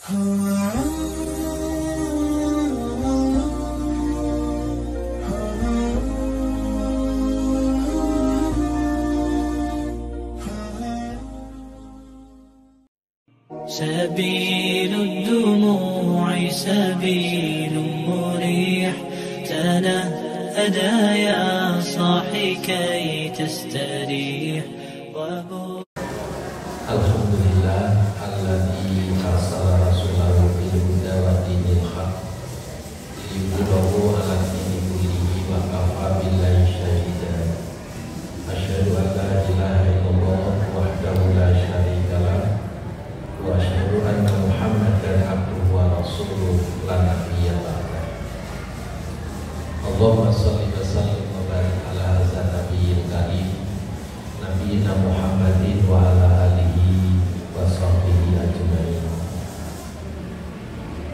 سبيل الدموع سبيل مريح، تنهدى يا صاحي كي تستريح. Alhamdulillah alladzi arsala rasulahu bil huda wa dinil haq liyudhhirahu 'ala dini kullihi wa kafa billahi shahida. Asyhadu an la ilaha illallah wahdahu la syarika lah wa asyhadu anna Muhammadan abduhu wa rasuluh la nabiyya ba'dah. Allahumma shalli wa sallim wa barik ala hadzal nabiyil karim nabiyina Muhammadin wa ala alihi wa sahbihi ajmain.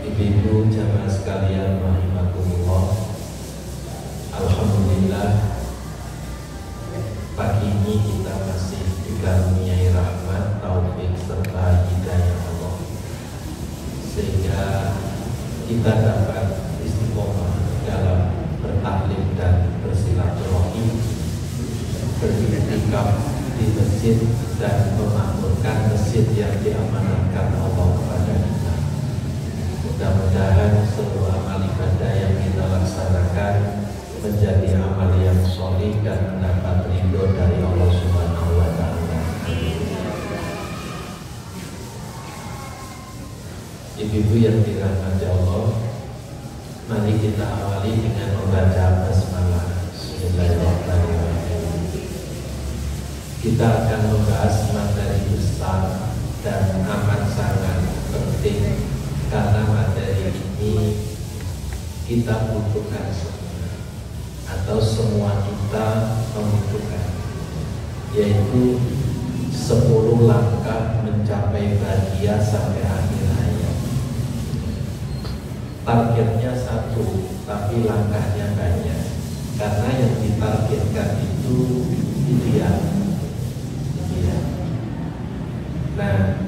Ibu-ibu jamaah sekalian rahimakumullah, alhamdulillah pagi ini kita masih dikaruniai rahmat, taufik serta hidayah Allah, sehingga kita dapat istiqomah dalam bertaklim dan bersilaturahim, beriktikaf di masjid dan memakmurkan masjid yang diamanatkan Allah kepada kita. Mudah-mudahan seluruh amal ibadah yang kita laksanakan menjadi amal yang sholih dan mendapat ridho dari Allah Subhanahu wa Ta'ala. Ibu-ibu yang dirahmati Allah, mari kita awali dengan membaca basmalah. Bismillahirrahmanirrahim. Kita akan membahas materi besar dan amat sangat penting, karena materi ini kita butuhkan semua, atau semua kita membutuhkan, yaitu 10 langkah mencapai bahagia sampai akhir hayat. Targetnya 1, tapi langkahnya banyak, karena yang ditargetkan itu ideal. Nah,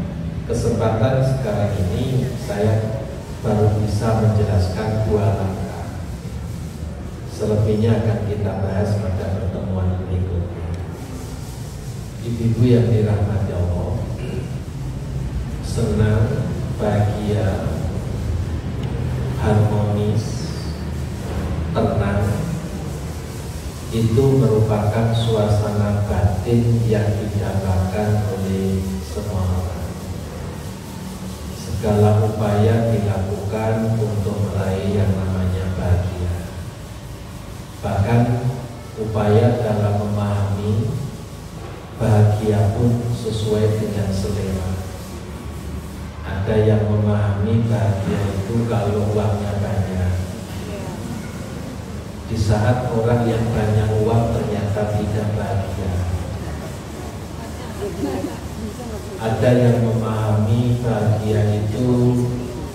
kesempatan sekarang ini saya baru bisa menjelaskan 2 langkah. Selebihnya akan kita bahas pada pertemuan berikutnya. Ibu-ibu yang dirahmati Allah, senang, bahagia, harmonis, tenang, itu merupakan suasana batin yang didapatkan oleh semua orang. Segala upaya dilakukan untuk meraih yang namanya bahagia. Bahkan upaya dalam memahami bahagia pun sesuai dengan selera. Ada yang memahami bahagia itu kalau uangnya banyak. Di saat orang yang banyak uang ternyata tidak bahagia. Ada yang memahami bahagia itu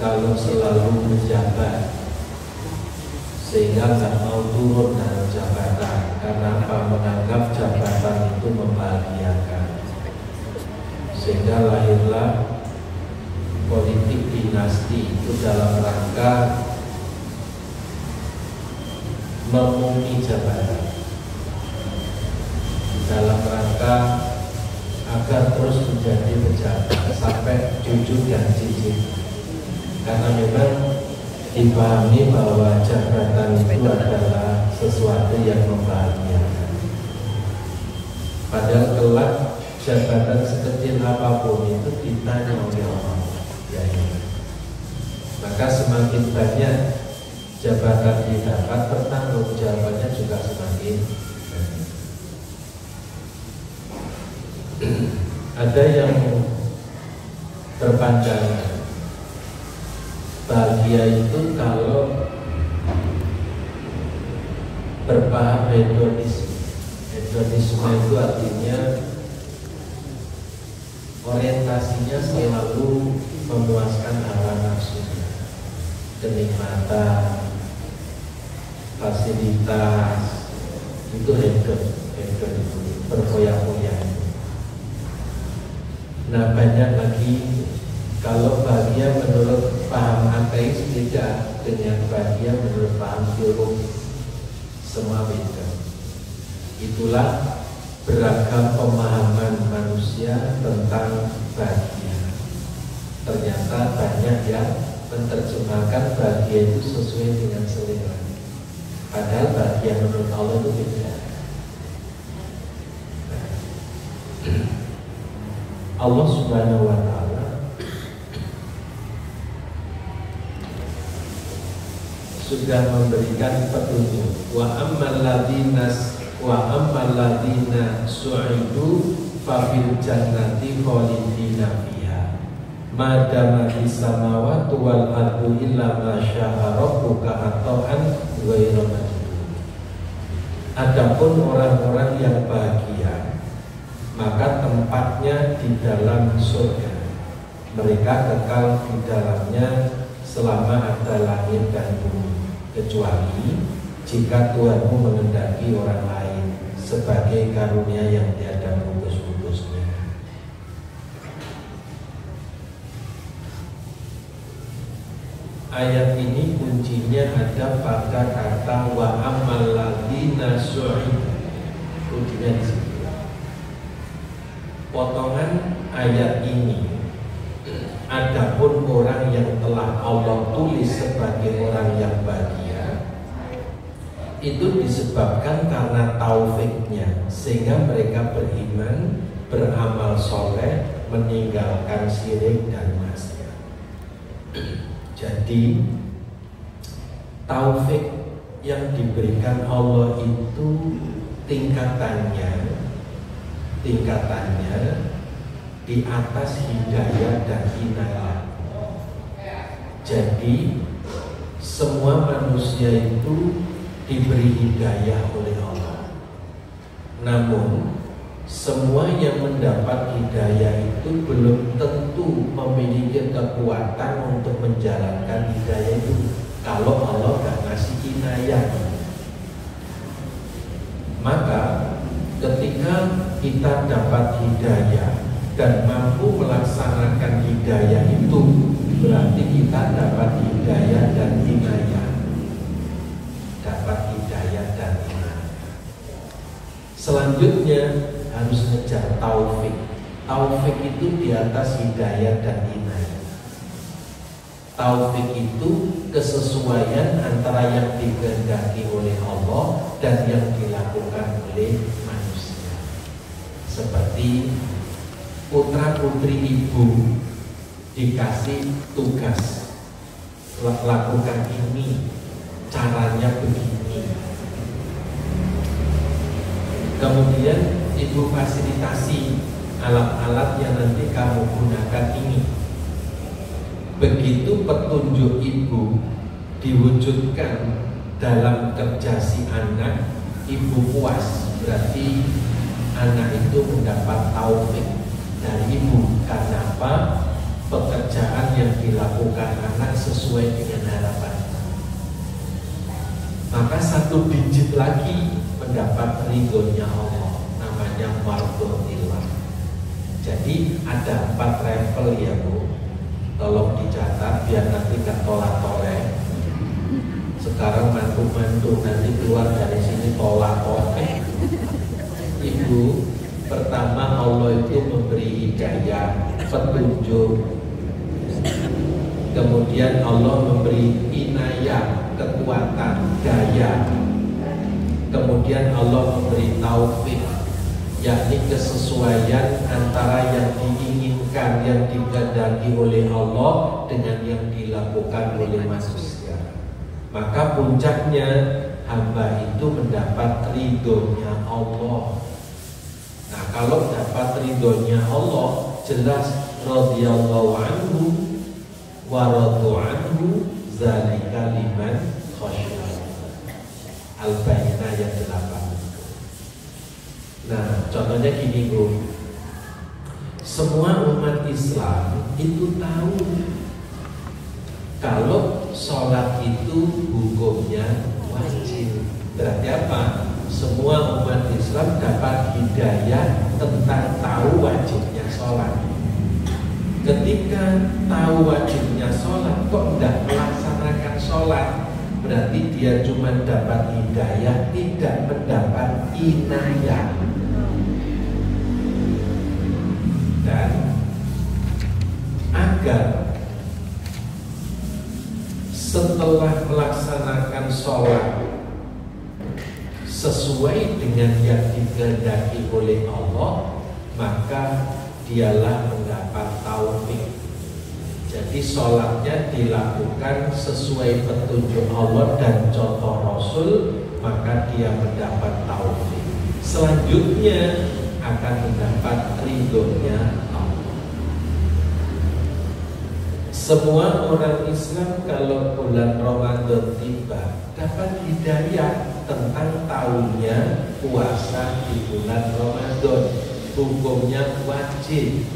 kalau selalu menjabat, sehingga nggak mau turun dalam jabatan, karena apa? Menganggap jabatan itu membahagiakan. Sehingga lahirlah politik dinasti itu dalam rangka memumi jabatan, dalam rangka agar terus menjadi pejabat sampai cucu dan cicit. Karena memang dipahami bahwa jabatan itu adalah sesuatu yang membahagiakan. Padahal kelak jabatan sekecil apapun itu ditanya oleh Allah. Ya. Maka semakin banyak jabatan didapat, pertanggung jawabannya juga semakin banyak. Ada yang berpandangan bahagia itu kalau berpaham hedonisme. Hedonisme itu artinya orientasinya selalu memuaskan hawa nafsunya, kenikmatan, fasilitas, itu hedon itu berfoya-foya. Nah, banyak lagi Kalau bahagia menurut paham ateis beda dengan bahagia menurut paham teologi, semua beda. Itulah beragam pemahaman manusia tentang bahagia. Ternyata banyak yang menerjemahkan bahagia itu sesuai dengan selera. Padahal bahagia menurut Allah itu beda. Allah Subhanahu wa Ta'ala sudah memberikan petunjuk. Wa ammal ladzina su'idu fa fil jannati khalidina fiha ma damatis samawati wal ardu illa ma syaa rabbuka ata'an ghairu majnun. Adapun orang-orang yang bahagia, maka tempatnya di dalam surga. Mereka kekal di dalamnya selama ada langit dan bumi, kecuali jika Tuhanmu menghendaki orang lain sebagai karunia yang tiada putus-putusnya. Ayat ini kuncinya ada pada kata wa ammal ladzina su'idu. Kuncinya di situ. Potongan ayat ini, adapun orang yang telah Allah tulis sebagai orang yang bahagia, itu disebabkan karena taufiknya, sehingga mereka beriman, beramal soleh, meninggalkan syirik dan maksiat. Jadi taufik yang diberikan Allah itu tingkatannya di atas hidayah dan inayah. Jadi semua manusia itu diberi hidayah oleh Allah. Namun semua yang mendapat hidayah itu belum tentu memiliki kekuatan untuk menjalankan hidayah itu kalau Allah gak ngasih inayah. Maka ketika kita dapat hidayah dan mampu melaksanakan hidayah itu, berarti kita dapat hidayah dan inayah. Dapat hidayah dan inayah. Selanjutnya harus ngejar taufik. Taufik itu di atas hidayah dan inayah. Taufik itu kesesuaian antara yang dikehendaki oleh Allah dan yang dilakukan oleh manusia. Seperti putra putri ibu dikasih tugas, lakukan ini, caranya begini. Kemudian ibu fasilitasi alat-alat yang nanti kamu gunakan ini. Begitu petunjuk ibu diwujudkan dalam kerja si anak, ibu puas, berarti anak itu mendapat taufik dari ibu. Karena apa? Pekerjaan yang dilakukan anak sesuai dengan harapan. Maka satu digit lagi mendapat ridhonya Allah, namanya mardhatillah. Jadi ada 4 level ya Bu, tolong dicatat biar nanti gak tolak-tolak. Sekarang mantu-mantu nanti keluar dari sini tolak-tolak. Ibu, pertama Allah itu memberi hidayah, petunjuk. Kemudian Allah memberi inayah, kekuatan, daya. Kemudian Allah memberi taufik, yakni kesesuaian antara yang diinginkan, yang dikehendaki oleh Allah dengan yang dilakukan oleh manusia. Maka puncaknya hamba itu mendapat ridhonya Allah. Nah, kalau dapat ridhonya Allah, jelas radhiyallahu anhu wa radu anhu zalika liman khasyya. Al-Baqarah ayat 8. Nah, contohnya gini Bu, semua umat Islam itu tahu kalau sholat itu hukumnya wajib. Berarti apa? Semua umat Islam dapat hidayah tentang tahu wajibnya sholat. Ketika sholat, kok tidak melaksanakan sholat, berarti dia cuma dapat hidayah, tidak mendapat inayah. Dan agar setelah melaksanakan sholat sesuai dengan yang dikehendaki oleh Allah, maka dialah mendapat taufik. Jadi sholatnya dilakukan sesuai petunjuk Allah dan contoh Rasul, maka dia mendapat taufik. Selanjutnya akan mendapat ridhonya Allah. Semua orang Islam kalau bulan Ramadan tiba dapat hidayah tentang tahunnya puasa di bulan Ramadan, hukumnya wajib.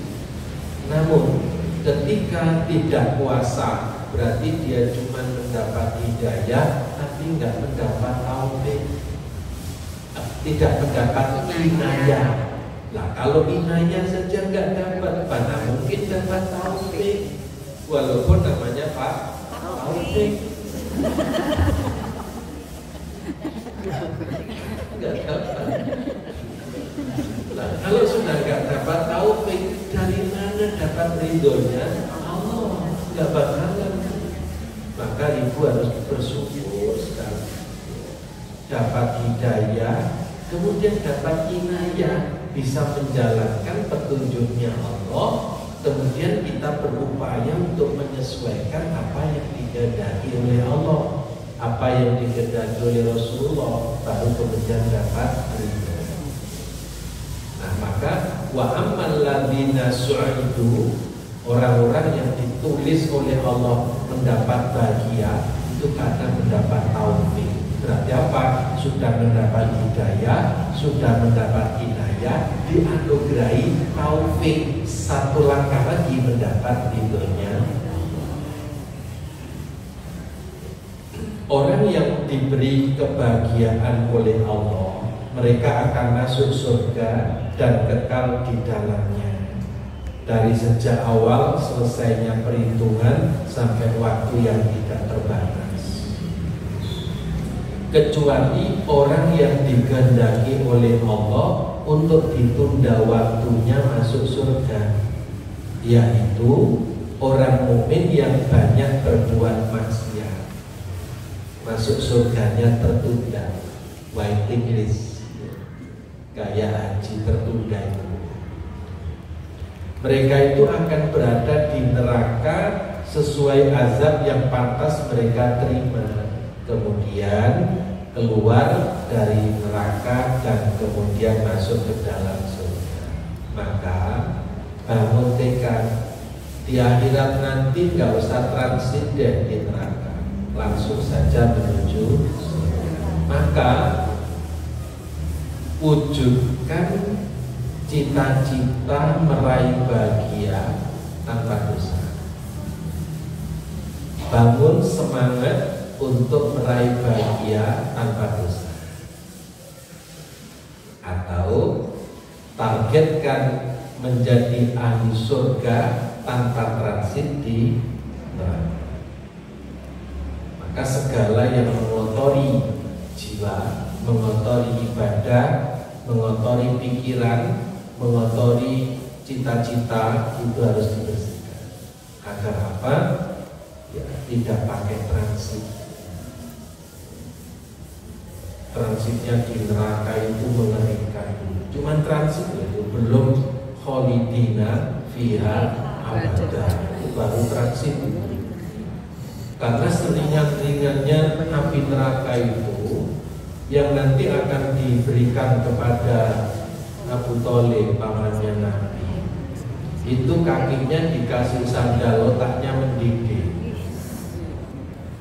Namun ketika tidak puasa berarti dia cuma mendapat hidayah tapi nggak mendapat taufik, tidak mendapat inayah. Nah kalau inayah saja nggak dapat, mana mungkin dapat taufik, walaupun namanya Pak taufik. Nggak dapat. Nah, kalau sudah nggak dapat taufik, dari mana dapat ridhonya Allah? Nggak bakalan. Maka ibu harus bersyukur sekali dapat hidayah, kemudian dapat inayah, bisa menjalankan petunjuknya Allah. Kemudian kita berupaya untuk menyesuaikan apa yang dikehendaki oleh Allah, apa yang dikehendaki oleh Rasulullah, baru kemudian dapat ridho. Nah maka wa ammal ladzina su'idu, orang-orang yang ditulis oleh Allah mendapat bahagia itu karena mendapat taufik. Berarti apa? Sudah mendapat hidayah, sudah mendapat inayah, dianugerahi taufik, satu langkah lagi mendapat ridhonya. Orang yang diberi kebahagiaan oleh Allah, mereka akan masuk surga dan kekal di dalamnya dari sejak awal selesainya perhitungan sampai waktu yang tidak terbatas, kecuali orang yang dikehendaki oleh Allah untuk ditunda waktunya masuk surga, yaitu orang mukmin yang banyak berbuat maksiat, masuk surganya tertunda, waiting list, kayak haji tertunda itu. Mereka itu akan berada di neraka sesuai azab yang pantas mereka terima, kemudian keluar dari neraka dan kemudian masuk ke dalam surga. Maka bangun tekad, di akhirat nanti nggak usah transit deh di neraka, langsung saja menuju surga. Maka wujudkan cita-cita meraih bahagia tanpa dosa. Bangun semangat untuk meraih bahagia tanpa dosa. Atau targetkan menjadi ahli surga tanpa transit di neraka. Maka segala yang mengotori jiwa, mengotori ibadah, mengotori pikiran, mengotori cita-cita itu harus dibersihkan. Agar apa? Ya, tidak pakai transit. Transitnya di neraka itu mengerikan dulu. Cuman transit itu belum kholidina fiha abada, itu baru transit. Karena seringan-ringannya api neraka itu yang nanti akan diberikan kepada Abu Thalib, pamannya Nabi, itu kakinya dikasih sandal, otaknya mendidih.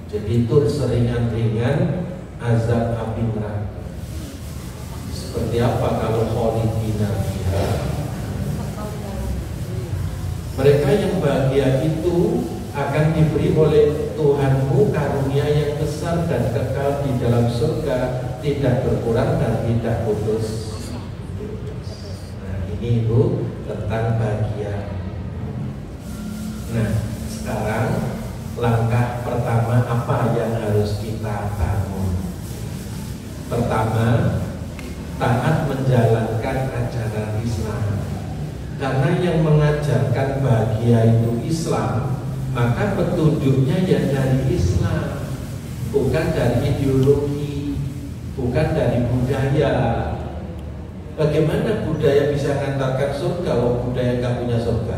Jadi itu seringan-ringan azab api neraka. Seperti apa kalau kholidina fiha? Mereka yang bahagia itu akan diberi oleh Tuhanmu karunia yang besar dan kekal di dalam surga, tidak berkurang dan tidak putus. Nah ini Ibu tentang bahagia. Nah sekarang pertama, taat menjalankan ajaran Islam. Karena yang mengajarkan bahagia itu Islam, maka petunjuknya ya dari Islam, bukan dari ideologi, bukan dari budaya. Bagaimana budaya bisa mengantarkan surga kalau budaya nggak punya surga?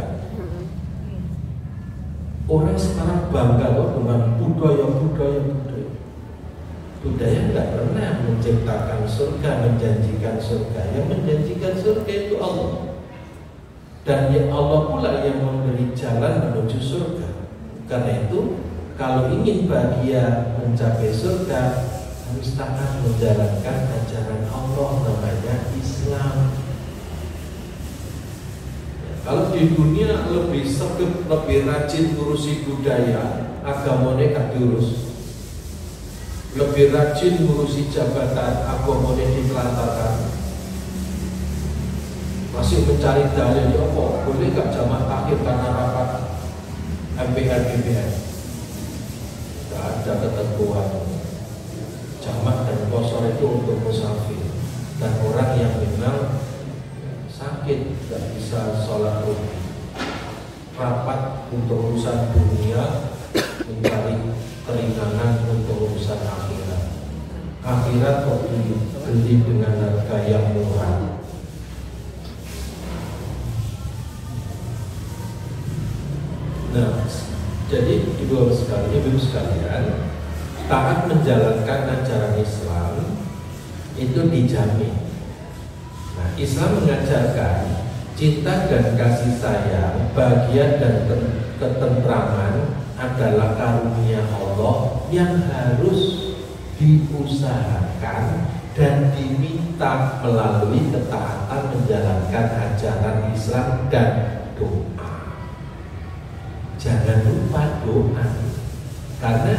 Orang sekarang bangga loh dengan budaya. Budaya nggak pernah menciptakan surga, menjanjikan surga. Yang menjanjikan surga itu Allah. Dan ya Allah pula yang memberi jalan menuju surga. Karena itu, kalau ingin bahagia mencapai surga, harus taat menjalankan ajaran Allah, namanya Islam. Kalau di dunia lebih sengit, lebih rajin ngurusi budaya, agamanya gak diurus. Lebih rajin ngurusi jabatan, agamanya ditelantarkan. Masih mencari dalil, ya kok boleh gak jamak takhir karena rapat MPR DPR? Gak ada ketentuan. Jamak dan kosor itu untuk musafir dan orang yang memang sakit, gak bisa sholat rutin. Rapat untuk urusan dunia, mencari keringanan untuk urusan akhirat. Akhirat kok dibeli dengan harga yang murah. Nah, jadi ibu sekalian, taat menjalankan ajaran Islam itu dijamin. Nah, Islam mengajarkan cinta dan kasih sayang, bahagia dan ketentraman adalah karunia Allah yang harus diusahakan dan diminta melalui ketaatan menjalankan ajaran Islam dan doa. Jangan lupa doa, karena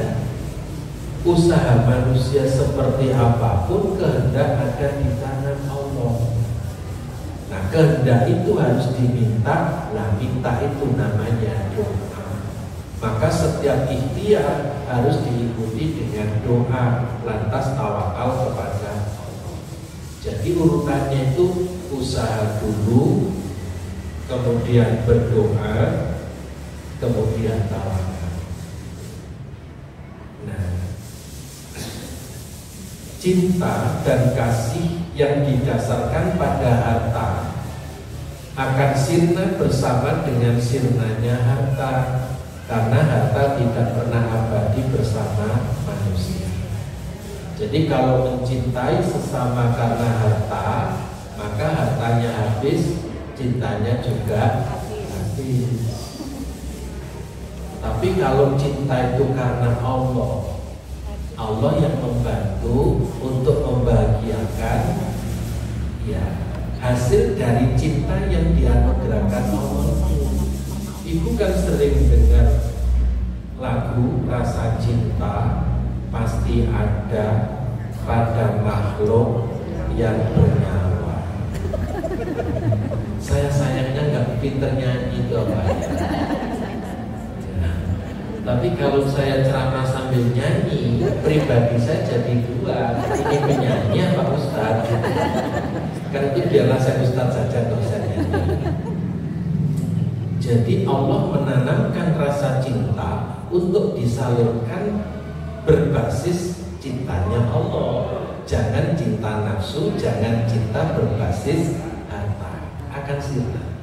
usaha manusia seperti apapun kehendak ada di tangan Allah. Nah, kehendak itu harus diminta. Nah, minta itu namanya doa. Maka setiap ikhtiar harus diikuti dengan doa, lantas tawakal kepada Allah. Jadi urutannya itu usaha dulu, kemudian berdoa, kemudian tawakal. Nah, cinta dan kasih yang didasarkan pada harta akan sirna bersama dengan sirnanya harta, karena harta tidak pernah abadi bersama manusia. Jadi kalau mencintai sesama karena harta, maka hartanya habis, cintanya juga habis. Tapi kalau cinta itu karena Allah, Allah yang membantu untuk membahagiakan, ya hasil dari cinta yang dianugerahkan Allah. Ibu kan sering dengar lagu Rasa Cinta Pasti Ada Pada Makhluk Yang Bernyawa. Saya sayangnya nggak pinter nyanyi itu apa ya. Tapi kalau saya ceramah sambil nyanyi, pribadi saya jadi dua. Ini penyanyi apa ustaz? Karena itu biarlah saya ustaz saja kalau saya nyanyi. Jadi Allah menanamkan rasa cinta untuk disalurkan berbasis cintanya Allah. Jangan cinta nafsu, jangan cinta berbasis harta. Akan sirna.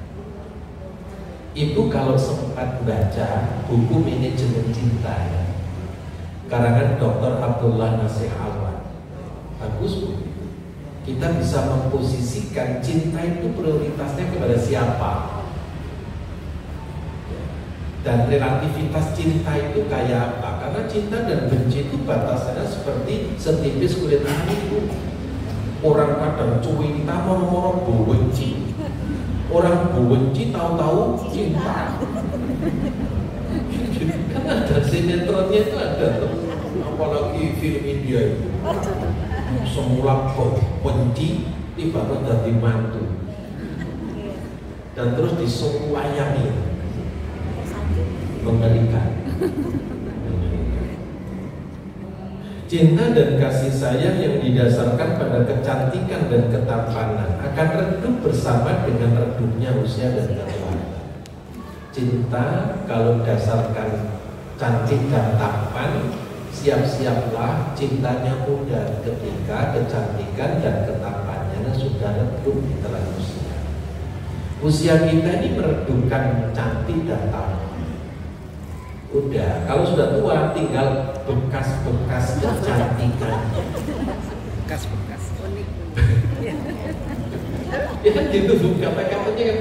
Ibu kalau sempat baca buku Manajemen Cinta ya, karangan Dr. Abdullah Nasih Alwan, bagus Bu. Kita bisa memposisikan cinta itu prioritasnya kepada siapa, dan relativitas cinta itu kayak apa. Karena cinta dan benci itu batasannya seperti setipis kulit ayam itu. Orang kadang cinta moro-moro benci, orang benci tahu-tahu cinta. Kan ada sinetronnya itu ada tuh, apalagi film India itu. Semula benci tiba-tiba jadi mantu, dan terus disukuayangi, mengerikan. Cinta dan kasih sayang yang didasarkan pada kecantikan dan ketampanan akan redup bersama dengan redupnya usia dan ketuaan. Cinta kalau dasarkan cantik dan tampan, siap-siaplah cintanya muda ketika kecantikan dan ketampanannya sudah redup di telan usia. Usia kita ini meredupkan cantik dan tampan. Udah, kalau sudah tua tinggal bekas-bekas kecantikan. Bekas-bekas unik. Ya kan gitu, kata-katanya kan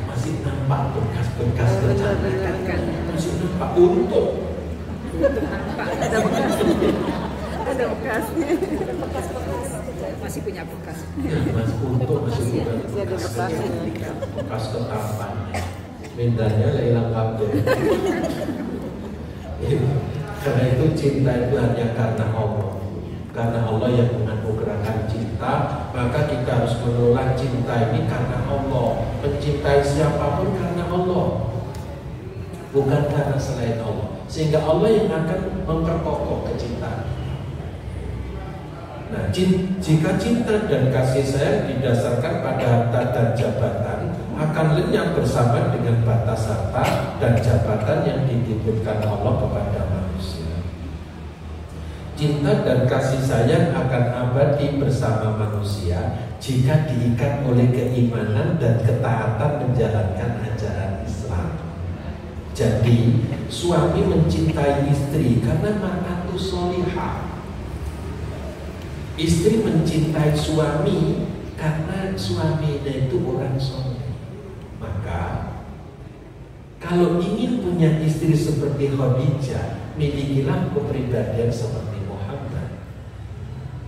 masih nampak bekas-bekas kecantikan. Masih nampak untung. Nampak ada bekas. Ada bekasnya. Masih punya bekas. Ya, mas untung masih punya Ada bekasnya. bekas ketampan. Mintanya hilang kabel. Karena itu cinta itu hanya karena Allah. Karena Allah yang menganugerahkan cinta, maka kita harus menolak cinta ini karena Allah. Mencintai siapapun karena Allah, bukan karena selain Allah. Sehingga Allah yang akan memperkokoh kecintaan. Nah, jika cinta dan kasih sayang didasarkan pada harta dan jabatan, akan lenyap bersama dengan batas harta dan jabatan yang dititipkan Allah kepada manusia. Cinta dan kasih sayang akan abadi bersama manusia jika diikat oleh keimanan dan ketaatan menjalankan ajaran Islam. Jadi, suami mencintai istri karena mar'atu sholihah. Istri mencintai suami karena suaminya itu orang soleh. Maka kalau ingin punya istri seperti Khadijah, milikilah kepribadian seperti Muhammad.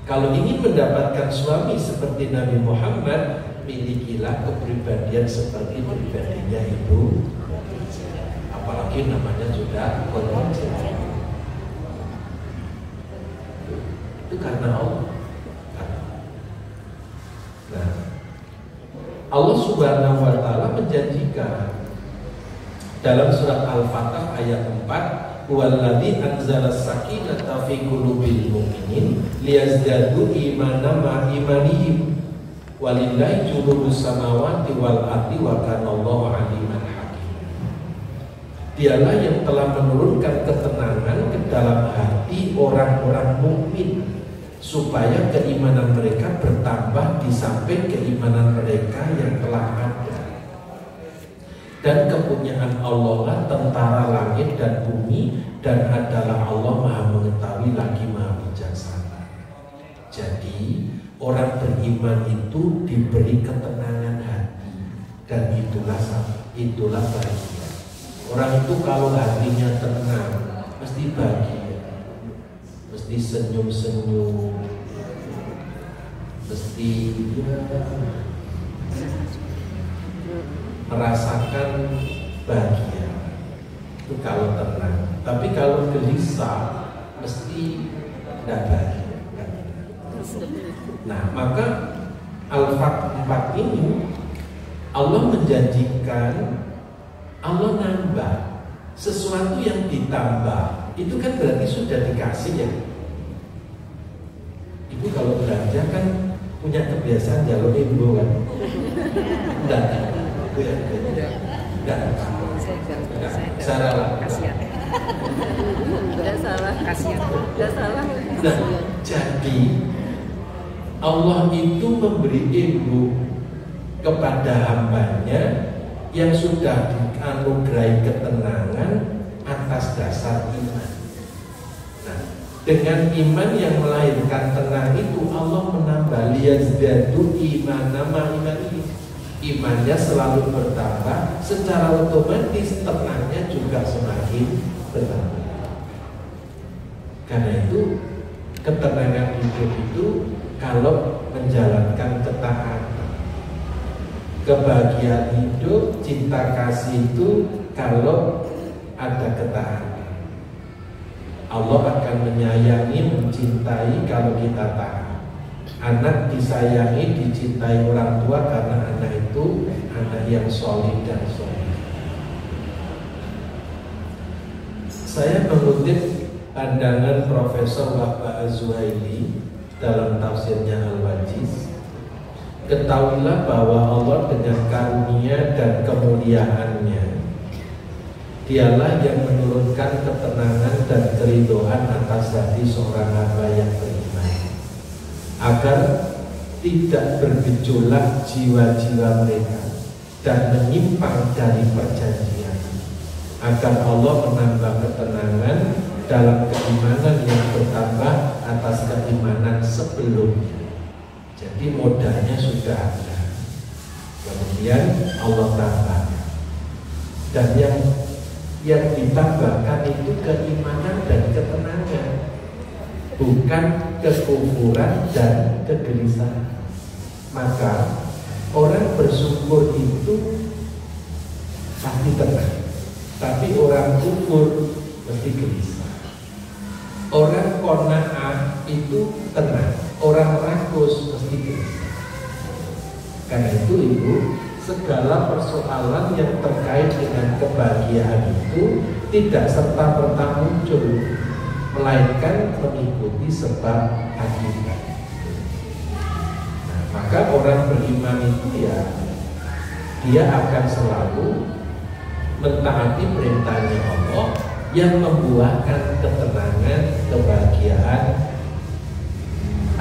Kalau ingin mendapatkan suami seperti Nabi Muhammad, milikilah kepribadian seperti pribadinya Ibu Khadijah. Apalagi namanya sudah Khadijah. Itu karena Allah. Nah, Allah Subhanahu wa Ta'ala menjanjikan dalam surat Al-Fatah ayat 4, "Huwallazi anzala sakinata fi qulubil mu'minin liyazdadu imanan ma imanihim walillahi junudus samawati wal ardi wa kana Allahu 'aliman hakim." Dialah yang telah menurunkan ketenangan ke dalam hati orang-orang mukmin supaya keimanan mereka bertambah di samping keimanan mereka yang telah ada. Dan kepunyaan Allah lah tentara langit dan bumi, dan adalah Allah Maha mengetahui lagi Maha bijaksana. Jadi orang beriman itu diberi ketenangan hati, dan itulah bahagia. Orang itu kalau hatinya tenang mesti bahagia, mesti senyum-senyum, mesti merasakan bahagia. Itu kalau tenang. Tapi kalau gelisah mesti tidak bahagia. Nah, maka Al-Fatih 4 ini Allah menjanjikan, Allah nambah sesuatu yang ditambah. Itu kan berarti sudah dikasih ya. Ibu kalau belanja kan punya kebiasaan jalur ibu kan? Enggak. Salah. Nah, jadi Allah itu memberi ilmu kepada hambanya yang sudah dianugerahi ketenangan atas dasar iman. Nah, dengan iman yang melahirkan tenang itu Allah menambah liyazdadu imanama imani. Imannya selalu bertambah, secara otomatis tenangnya juga semakin bertambah. Karena itu ketenangan hidup itu kalau menjalankan ketaatan. Kebahagiaan hidup, cinta kasih itu kalau ada ketaatan. Allah akan menyayangi, mencintai kalau kita taat. Anak disayangi, dicintai orang tua karena anak itu anak yang solid dan solid. Saya mengutip pandangan Profesor Wahbah Az-Zuhaili dalam tafsirnya Al-Wajiz, ketahuilah bahwa Allah dengan karunia dan kemuliaannya, Dialah yang menurunkan ketenangan dan keridhaan atas hati seorang hamba yang beriman, agar tidak bergejolak jiwa-jiwa mereka dan menyimpang dari perjanjian, agar Allah menambah ketenangan dalam keimanan yang bertambah atas keimanan sebelumnya. Jadi modalnya sudah ada, kemudian Allah tambah, dan yang ditambahkan itu keimanan dan ketenangan, bukan kekufuran dan kegelisahan. Maka orang bersyukur itu pasti tenang, tapi orang kufur mesti gelisah. Orang qanaah itu tenang, orang rakus mesti gelisah. Karena itu Ibu, segala persoalan yang terkait dengan kebahagiaan itu tidak serta-merta muncul, melainkan mengikuti sebab akibat. Nah, maka orang beriman itu dia akan selalu mentaati perintahnya Allah yang membuahkan ketenangan, kebahagiaan,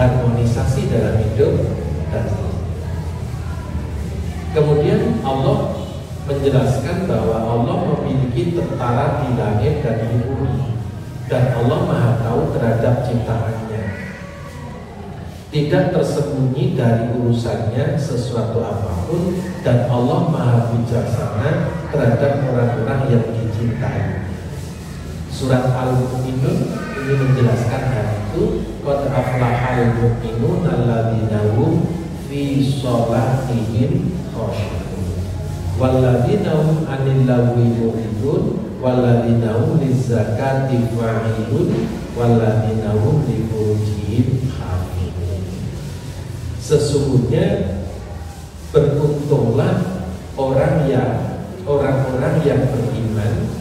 harmonisasi dalam hidup dan kemudian Allah menjelaskan bahwa Allah memiliki tentara di langit dan di bumi, dan Allah Maha Tahu terhadap ciptaannya. Tidak tersembunyi dari urusannya sesuatu apapun, dan Allah Maha Bijaksana terhadap orang-orang yang dicintai. Surat Al-Mu'minun ini menjelaskan hal itu. Qad aflahal mu'minun alladzina hum fi sholatihim khashi'un walladzina hum 'anil lagwi mu'ridun walladzina hum lizzakati fa'ilun walladzina hum li furujihim hafizun. Sesungguhnya beruntunglah orang-orang yang beriman,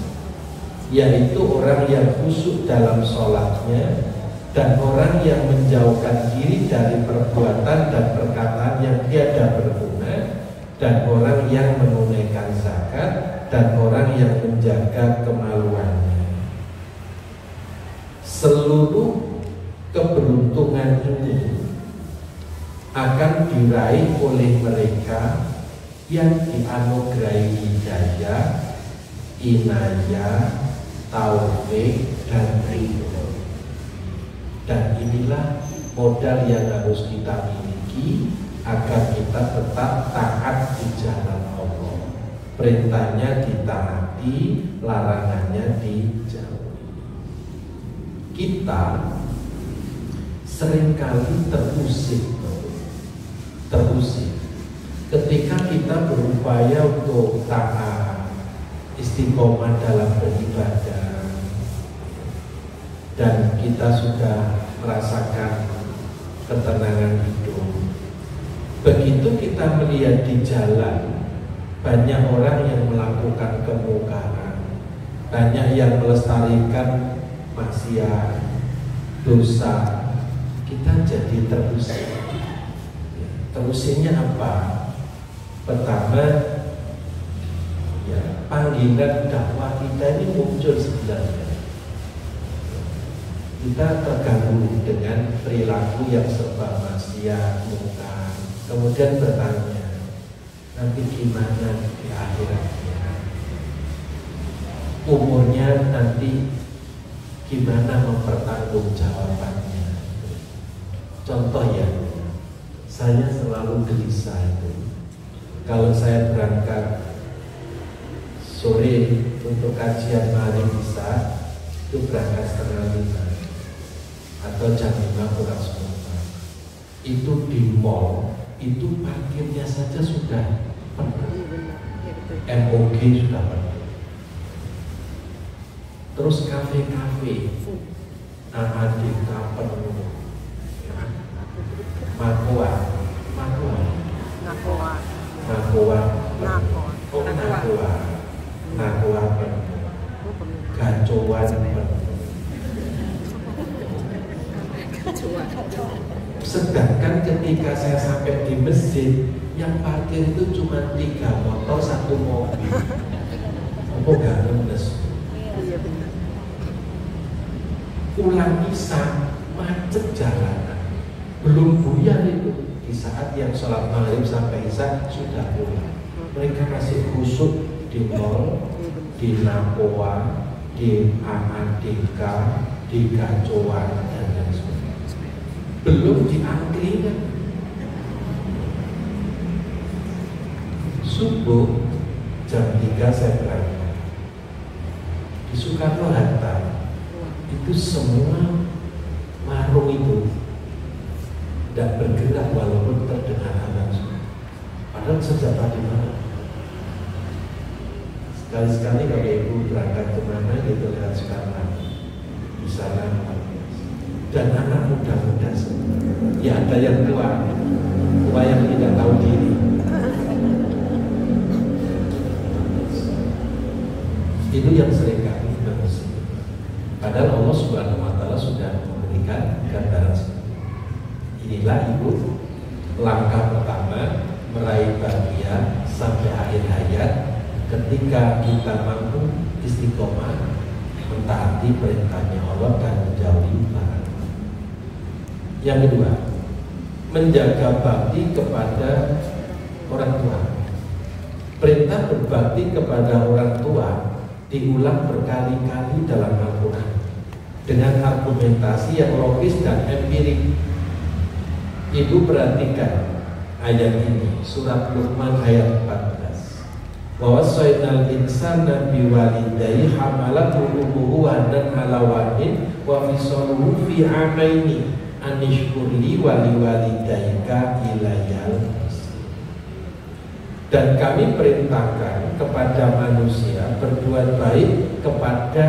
yaitu orang yang khusyuk dalam sholatnya, dan orang yang menjauhkan diri dari perbuatan dan perkataan yang tiada berguna, dan orang yang menunaikan zakat, dan orang yang menjaga kemaluannya. Seluruh keberuntungan ini akan diraih oleh mereka yang dianugerahi hidayah, inayah, taufik, dan ridho. Dan inilah modal yang harus kita miliki agar kita tetap taat di jalan Allah. Perintahnya ditaati, larangannya dijauhi. Kita seringkali terusik ketika kita berupaya untuk taat, istiqomah dalam beribadah, dan kita sudah merasakan ketenangan hidup. Begitu kita melihat di jalan banyak orang yang melakukan kemungkaran, banyak yang melestarikan maksiat, dosa, kita jadi terusik. Terusinnya apa? Pertama, panggilan dakwah kita ini muncul sebenarnya. Kita terganggu dengan perilaku yang serba maksiat, mungkar. Kemudian bertanya, nanti gimana di akhiratnya? Umurnya nanti gimana mempertanggungjawabkannya? Contoh ya, saya selalu gelisah itu. Kalau saya berangkat sore untuk kajian maghrib isya, itu berangkat 4:30 atau jam 5 kurang 10. Itu di mall, itu parkirnya saja sudah penuh, MOG sudah penuh. Terus kafe-kafe, AADK penuh, Makoa penuh, Gacoan penuh. tua. Sedangkan ketika saya sampai di masjid, yang parkir itu cuma 3 motor, 1 mobil. Apa gak lemes? Iya benar. Pulang isya macet jalanan. Belum buyar itu. Di saat yang sholat maghrib sampai isya sudah pulang. Mereka masih khusyuk di mall, di Napoa, di AADK, di Gacoan, dan lain sebagainya. Belum di angkringan. Subuh jam 3 saya berangkat. Di Soekarno-Hatta itu semua warung itu tidak bergerak walaupun terdengar azan subuh. Padahal sejak tadi malam. Sekali-sekali kalau ibu berangkat kemana gitu lihat sekarang di sana dan anak muda-muda semua. Ya ada yang tua yang tidak tahu diri. Itu yang sering kami bermusik. Padahal Allah Subhanahu Wa Taala sudah memberikan gambaran. Inilah ibu langkah pertama meraih bahagia sampai akhir hayat. Ketika kita mampu istiqomah mentaati perintahnya Allah dan menjauhi larangan. Yang kedua, menjaga bakti kepada orang tua. Perintah berbakti kepada orang tua diulang berkali-kali dalam Al-Quran dengan argumentasi yang logis dan empirik. Ibu perhatikan ayat ini, surat Luqman ayat 14. Wa wassaynal insana biwalidayhi hamalathu ummuhu wahnan ala wahnin wa fisaluhu fi amaini an ishkurli wa liwalidayka ilayal masir. Dan kami perintahkan kepada manusia berbuat baik kepada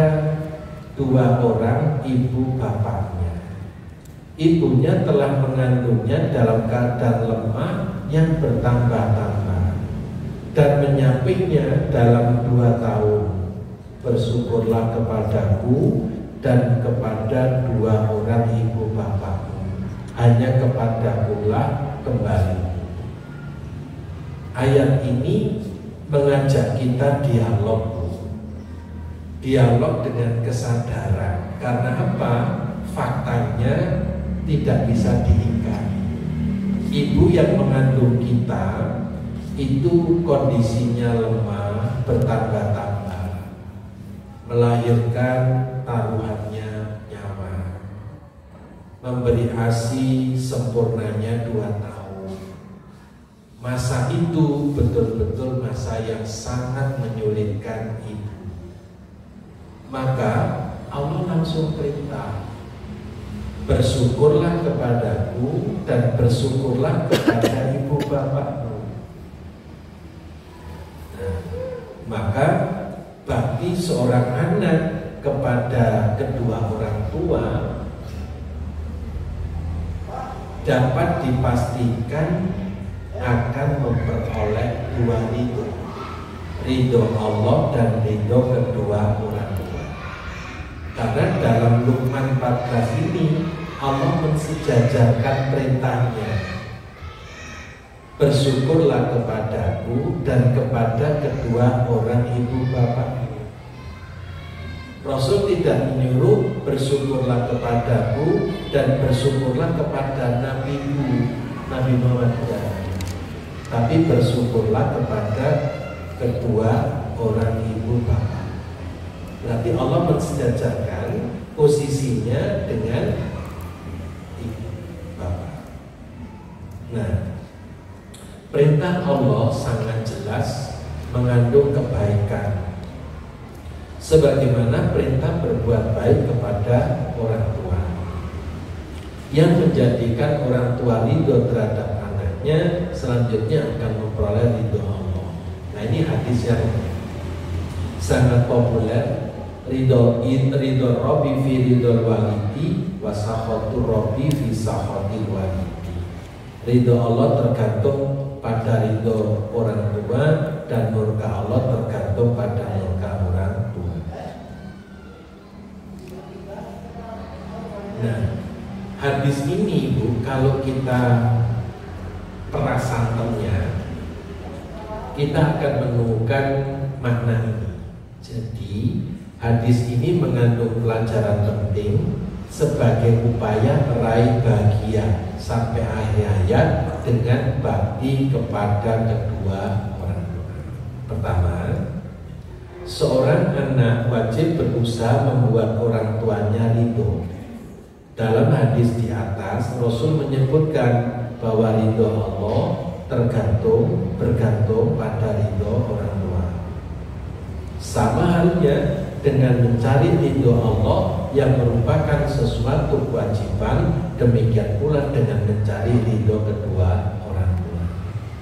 2 orang ibu bapaknya. Ibunya telah mengandungnya dalam keadaan lemah yang bertambah-tambah dan menyapihnya dalam 2 tahun. Bersyukurlah kepadaku dan kepada 2 orang ibu bapakmu. Hanya kepadakulah kembali. Ayat ini mengajak kita dialog dengan kesadaran. Karena apa? Faktanya tidak bisa diingkari. Ibu yang mengandung kita itu kondisinya lemah, bertambah-tambah, melahirkan taruhannya nyawa, memberi ASI sempurnanya 2 tahun. Masa itu betul-betul masa yang sangat menyulitkan ibu. Maka Allah langsung perintah, bersyukurlah kepadaku dan bersyukurlah kepada ibu bapakmu. Nah, maka bakti seorang anak kepada kedua orang tua dapat dipastikan akan memperoleh 2 ridho Allah dan ridho kedua orang tua. Karena dalam Luqman 14 ini Allah mensejajarkan perintahnya, bersyukurlah kepadaku dan kepada kedua orang ibu bapakmu. Rasul tidak menyuruh bersyukurlah kepadaku dan bersyukurlah kepada nabimu Nabi Muhammad, tapi bersyukurlah kepada kedua orang ibu bapak. Berarti Allah mensejajarkan posisinya dengan ibu bapak. Nah, perintah Allah sangat jelas mengandung kebaikan, sebagaimana perintah berbuat baik kepada orang tua, yang menjadikan orang tua ridho terhadap anaknya, selanjutnya akan memperoleh ridho Allah. Nah, ini hadis yang sangat populer. Ridho Rabbi fi ridho walidi wa sakhatur Rabbi fi sakhatil walidi. Ridho Allah tergantung pada ridho orang tua dan murka Allah tergantung pada murka orang tua. Nah, hadis ini Bu, kalau kita perasantennya, kita akan menemukan makna ini. Jadi hadis ini mengandung pelajaran penting sebagai upaya meraih bahagia sampai akhir hayat dengan bakti kepada kedua orang tua. Pertama, seorang anak wajib berusaha membuat orang tuanya ridho. Dalam hadis di atas, Rasul menyebutkan bahwa ridho Allah bergantung pada ridho orang tua. Sama halnya dengan mencari ridho Allah yang merupakan sesuatu kewajiban, demikian pula dengan mencari ridho kedua orang tua.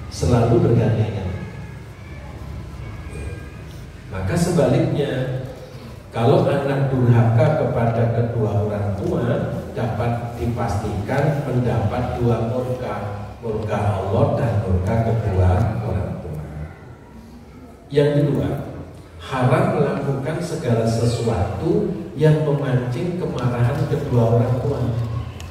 Selalu bergandengan. Maka sebaliknya, kalau anak durhaka kepada kedua orang tua, dapat dipastikan mendapat dua murka Allah dan murka kedua orang tua. Yang kedua, haram melakukan segala sesuatu yang memancing kemarahan kedua orang tua.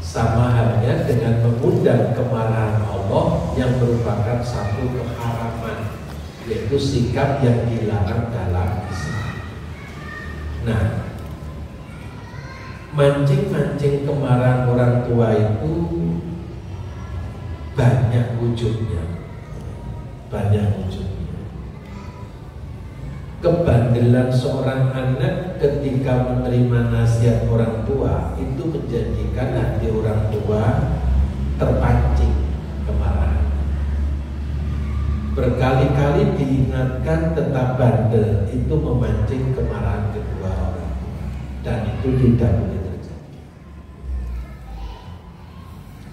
Sama halnya dengan mengundang kemarahan Allah yang merupakan satu keharaman, yaitu sikap yang dilarang dalam Islam. Nah, mancing-mancing kemarahan orang tua itu banyak wujudnya. Kebandelan seorang anak ketika menerima nasihat orang tua itu menjadikan hati orang tua terpancing kemarahan. Berkali-kali diingatkan tetap bandel itu memancing kemarahan kedua orang tua, dan itu tidak boleh terjadi.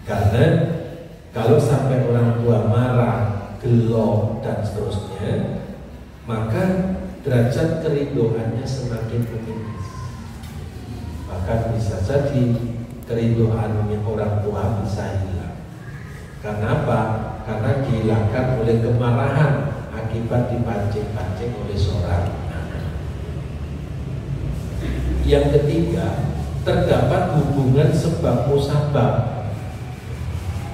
Karena kalau sampai orang tua marah, gelo dan seterusnya, maka derajat keridoannya semakin menipis. Bahkan bisa jadi keridoannya orang tua bisa hilang. Karena apa? Karena dihilangkan oleh kemarahan akibat dipancing-pancing oleh seorang anak. Yang ketiga, terdapat hubungan sebab musabab.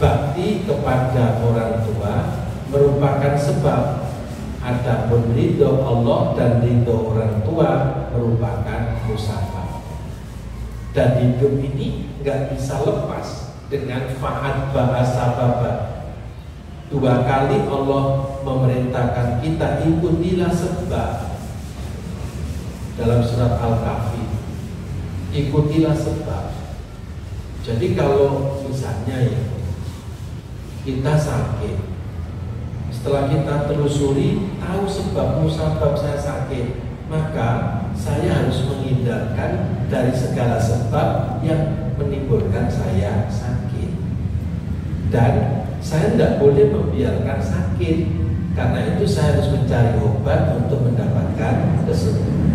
Bakti kepada orang tua merupakan sebab, adapun ridho Allah dan ridho orang tua merupakan musabab. Dan hidup ini nggak bisa lepas dengan fa'ad bahasa baba. Dua kali Allah memerintahkan kita ikutilah sebab. Dalam surat Al-Kahfi, ikutilah sebab. Jadi kalau misalnya ya, kita sakit, setelah kita telusuri tahu sebab musabab saya sakit, maka saya harus menghindarkan dari segala sebab yang menimbulkan saya sakit. Dan saya tidak boleh membiarkan sakit, karena itu saya harus mencari obat untuk mendapatkan kesembuhan.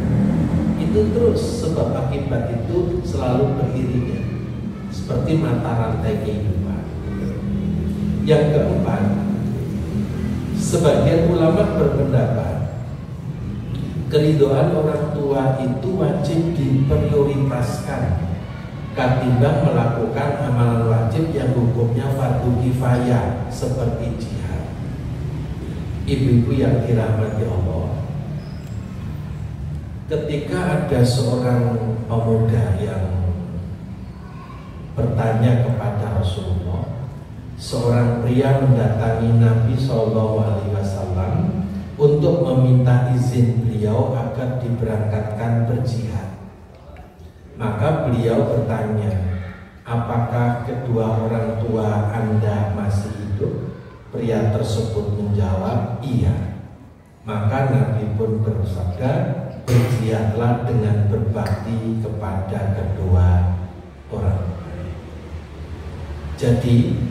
Itu terus, sebab akibat itu selalu beriringan seperti mata rantai kehidupan. Yang keempat, sebagian ulama berpendapat keridoan orang tua itu wajib diprioritaskan ketimbang melakukan amalan wajib yang hukumnya fardu kifayah seperti jihad. Ibu-ibu yang dirahmati Allah, ketika ada seorang pemuda yang bertanya kepada Rasulullah, seorang pria mendatangi Nabi SAW untuk meminta izin beliau agar diberangkatkan berjihad. Maka beliau bertanya, apakah kedua orang tua Anda masih hidup? Pria tersebut menjawab, iya. Maka Nabi pun bersabda, berjihadlah dengan berbakti kepada kedua orang tua. Jadi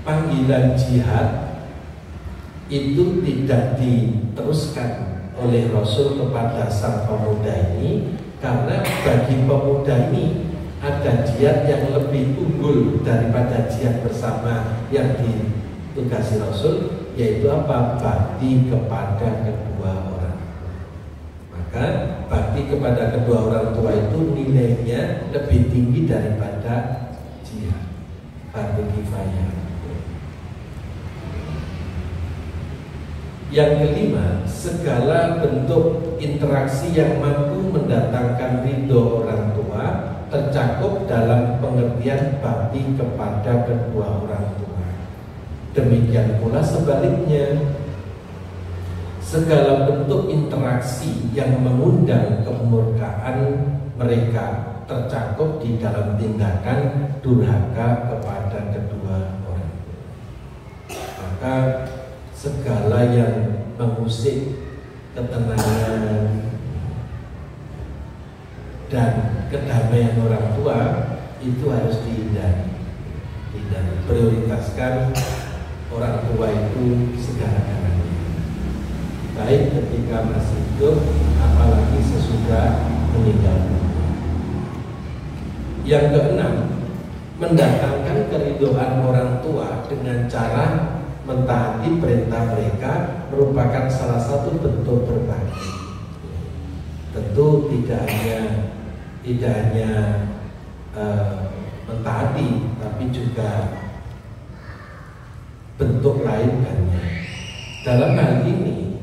panggilan jihad itu tidak diteruskan oleh Rasul kepada sang pemuda ini, karena bagi pemuda ini ada jihad yang lebih unggul daripada jihad bersama yang ditugasi Rasul, yaitu apa? Bakti kepada kedua orang tua. Maka bakti kepada kedua orang tua itu nilainya lebih tinggi daripada jihad. fardu kifayah. Yang kelima, segala bentuk interaksi yang mampu mendatangkan ridho orang tua tercakup dalam pengertian bakti kepada kedua orang tua. Demikian pula sebaliknya, segala bentuk interaksi yang mengundang kemurkaan mereka tercakup di dalam tindakan durhaka kepada kedua orang tua. Maka segala yang mengusik ketenangan dan kedamaian orang tua itu harus dihindari. Prioritaskan orang tua itu segala-galanya, baik ketika masih hidup apalagi sesudah meninggal. Yang keenam, mendatangkan keridhaan orang tua dengan cara mentaati perintah mereka merupakan salah satu bentuk berbakti. Tentu tidak hanya mentaati, tapi juga bentuk lain lainnya. Dalam hal ini,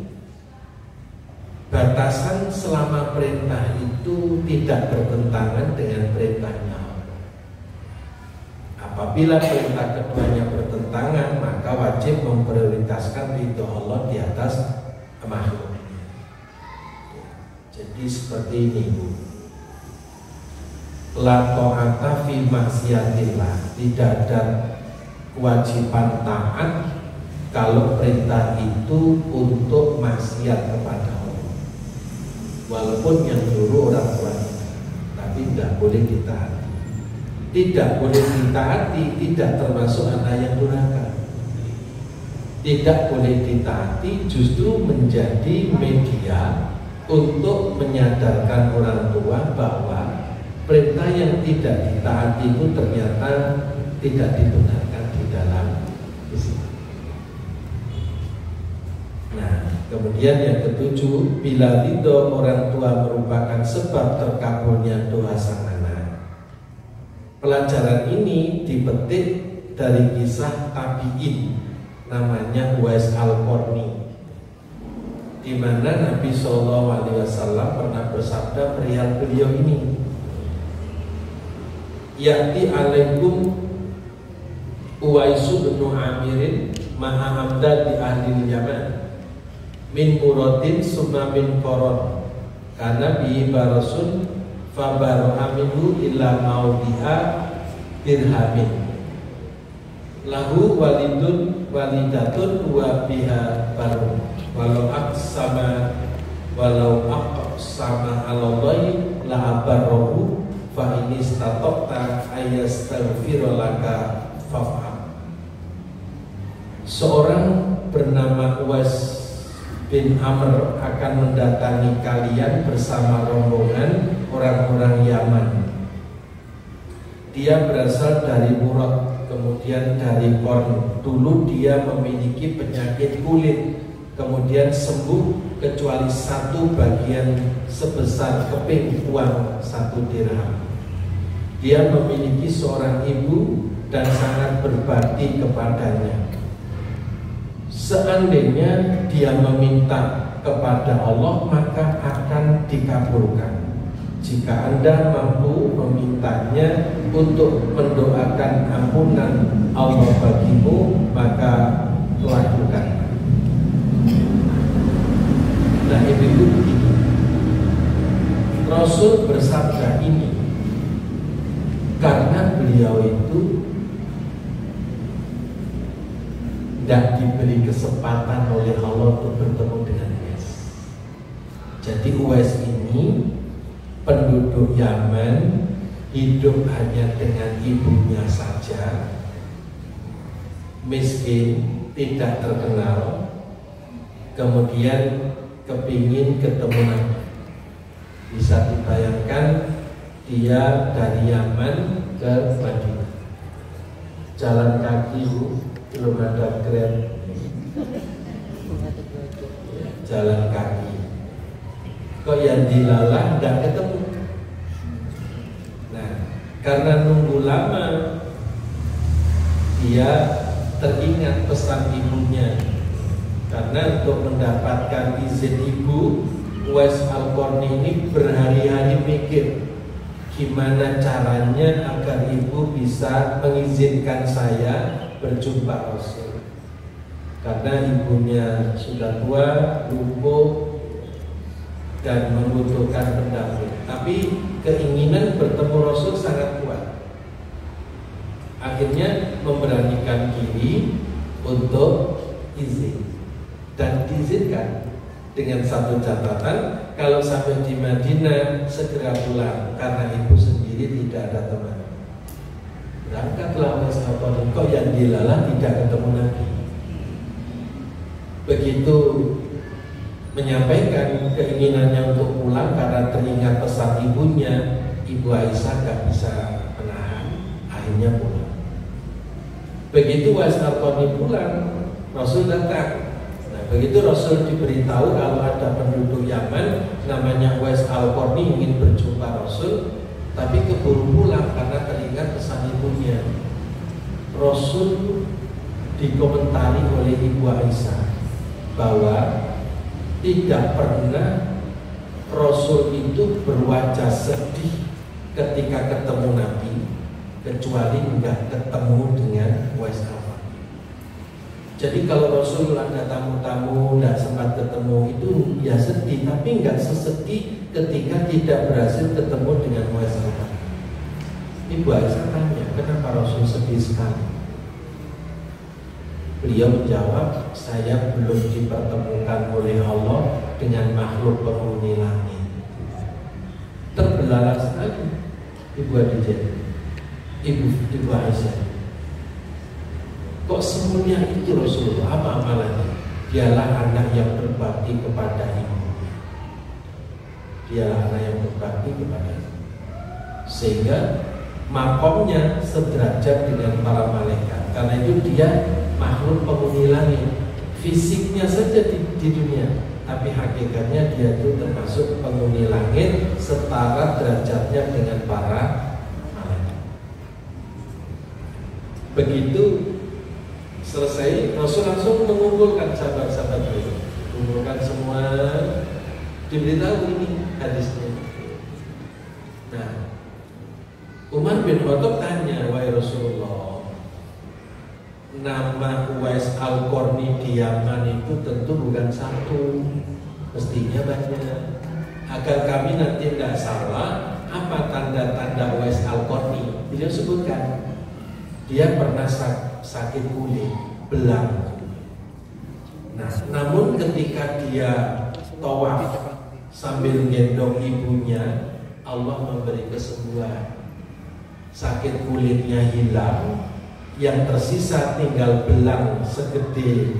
batasan selama perintah itu tidak bertentangan dengan perintahnya. Apabila perintah keduanya bertentangan, maka wajib memprioritaskan ridho Allah di atas makhluk. Jadi seperti ini, Bu. La ta'ata fi maksiatillah, tidak ada kewajiban taat kalau perintah itu untuk maksiat kepada Allah. Walaupun yang nyuruh orang tua, tapi tidak boleh ditaati. Tidak boleh ditaati, tidak termasuk anak yang durhaka. Tidak boleh ditaati, justru menjadi media untuk menyadarkan orang tua bahwa perintah yang tidak ditaati itu ternyata tidak dibenarkan di dalam Islam. Nah, kemudian yang ketujuh, bila ridho orang tua merupakan sebab terkabulnya doa sang anak. Pelajaran ini dipetik dari kisah tabi'in namanya Uwais Al-Qarni, di mana Nabi SAW pernah bersabda perihal beliau ini, ya'ti alaikum Uwaisu bin Amirin maha hamda di ahli Yaman min muradin summa min koron karena bi barasun fabaroha minhu illa maudiha dirhamin lahu walidun walidatun wa biha baru walau aqsama alallahi la abarrohu fa ini statokta ayastaghfira laka faf'al. Seorang bernama Uwais bin Amr akan mendatangi kalian bersama rombongan orang-orang Yaman. Dia berasal dari Murad, kemudian dari Korn. Dulu dia memiliki penyakit kulit, kemudian sembuh kecuali satu bagian sebesar keping uang 1 dirham. Dia memiliki seorang ibu dan sangat berbakti kepadanya. Seandainya dia meminta kepada Allah, maka akan dikabulkan. Jika Anda mampu memintanya untuk mendoakan ampunan Allah bagimu, maka lakukan. Nah, itu begini. Rasul bersabda ini karena beliau itu tidak diberi kesempatan oleh Allah untuk bertemu dengan Uwais. Jadi Uwais ini penduduk Yaman, hidup hanya dengan ibunya saja, miskin, tidak terkenal, kemudian kepingin ketemu Nabi. Bisa dibayangkan dia dari Yaman ke Madinah, jalan kaki, belum ada Grab, jalan kaki. Kok yang dilalah tidak ketemu. Nah, karena nunggu lama, dia teringat pesan ibunya. Karena untuk mendapatkan izin ibu, Uwais Al-Qarni ini berhari-hari mikir gimana caranya agar ibu bisa mengizinkan saya berjumpa Rasul. Karena ibunya sudah tua, lumpuh, dan membutuhkan pendamping. Tapi keinginan bertemu Rasul sangat kuat. Akhirnya memberanikan diri untuk izin. Dan diizinkan dengan satu catatan, kalau sampai di Madinah segera pulang karena ibu sendiri tidak ada teman. Berangkatlah Uwais Al-Qarni, kok yang dilalah tidak ketemu Nabi. Begitu menyampaikan keinginannya untuk pulang karena teringat pesan ibunya, Ibu Aisyah gak bisa menahan, akhirnya pulang. Begitu Uwais Al-Qarni pulang, Rasul datang. Begitu Rasul diberitahu kalau ada penduduk Yaman namanya Uwais Al-Qarni ingin berjumpa Rasul, tapi keburu pulang karena teringat pesan ibunya. Rasul dikomentari oleh Ibu Aisyah bahwa tidak pernah Rasul itu berwajah sedih ketika ketemu Nabi, kecuali enggak ketemu dengan Uwais Al-Qarni. Jadi kalau Rasul ada tamu-tamu tidak sempat ketemu itu ya sedih, tapi nggak sesedih ketika tidak berhasil ketemu dengan Uwais Al-Qarni. Ibu Aisyah tanya, kenapa Rasul sedih sekali? Beliau menjawab, saya belum dipertemukan oleh Allah dengan makhluk penghuni langit. Terbelalak sekali Ibu Khadijah, Ibu Aisyah. Kok semuanya itu Rasulullah? Apa amalannya? Dialah anak yang berbakti kepada ibu. Dialah anak yang berbakti kepada ibu. Sehingga makomnya sederajat dengan para malaikat. Karena itu dia makhluk penghuni langit. Fisiknya saja di dunia, tapi hakikatnya dia itu termasuk penghuni langit, setara derajatnya dengan para malaikat. Begitu selesai, Rasul langsung mengumpulkan sahabat-sahabat beliau, mengumpulkan semua, diberitahu ini hadisnya. Nah, Umar bin Khattab tanya, wahai Rasulullah, nama Uwais Al-Qarni di Yaman itu tentu bukan satu, mestinya banyak. Agar kami nanti tidak salah, apa tanda-tanda Uwais Al-Qarni? Beliau sebutkan, dia pernah sakit kulit, belang. Nah, namun ketika dia tawaf sambil gendong ibunya, Allah memberi kesembuhan. Sakit kulitnya hilang, yang tersisa tinggal belang segede